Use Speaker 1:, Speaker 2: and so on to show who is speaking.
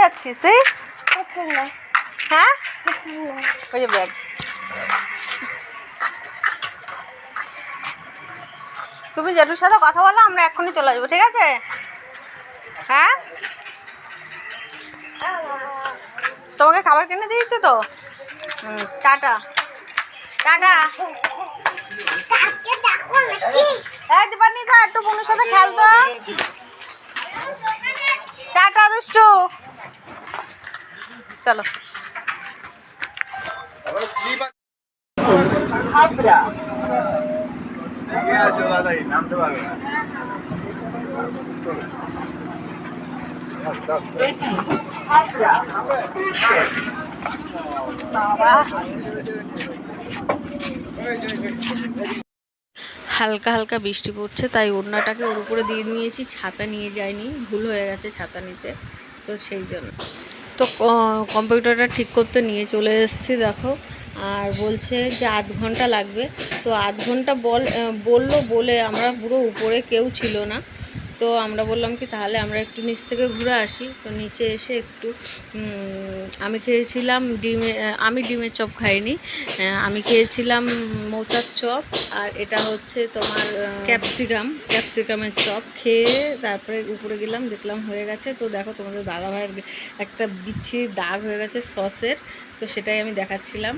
Speaker 1: যাচ্ছিস তুই? হ্যাঁ ওই যে ব্যাগ। তুমি জেঠুর সাথে কথা বলো, আমরা এক্ষুনি চলে আসবো, ঠিক আছে? হ্যাঁ তোমাকে খাবার কিনে দিয়েছে তো। Tata tata. এই দীপানি দা একটু বোনের সাথে খেলতো। টাটা দুষ্টু, চলো। নামতে পারবে না। হালকা হালকা বৃষ্টি পড়ছে, তাই ওড়নাটাকে ওর উপরে দিয়ে নিয়েছি, ছাতা নিয়ে যাইনি, ভুল হয়ে গেছে ছাতা নিতে, তো সেই জন্য। তো কম্পিউটারটা ঠিক করতে নিয়ে চলে এসেছি দেখো, আর বলছে যে আধ ঘন্টা লাগবে। তো আধ ঘন্টা বললো বলে আমরা পুরো উপরে কেউ ছিল না, তো আমরা বললাম কি তাহলে আমরা একটু নিচ থেকে ঘুরে আসি। তো নিচে এসে একটু আমি খেয়েছিলাম আমি ডিমের চপ খাইনি, আমি খেয়েছিলাম মৌচার চপ, আর এটা হচ্ছে তোমার ক্যাপসিকামের চপ খেয়ে তারপরে উপরে গেলাম, দেখলাম হয়ে গেছে। তো দেখো তোমাদের দাদাভাইয়ের একটা বিচ্ছিরি দাগ হয়ে গেছে সসের, তো সেটাই আমি দেখাচ্ছিলাম।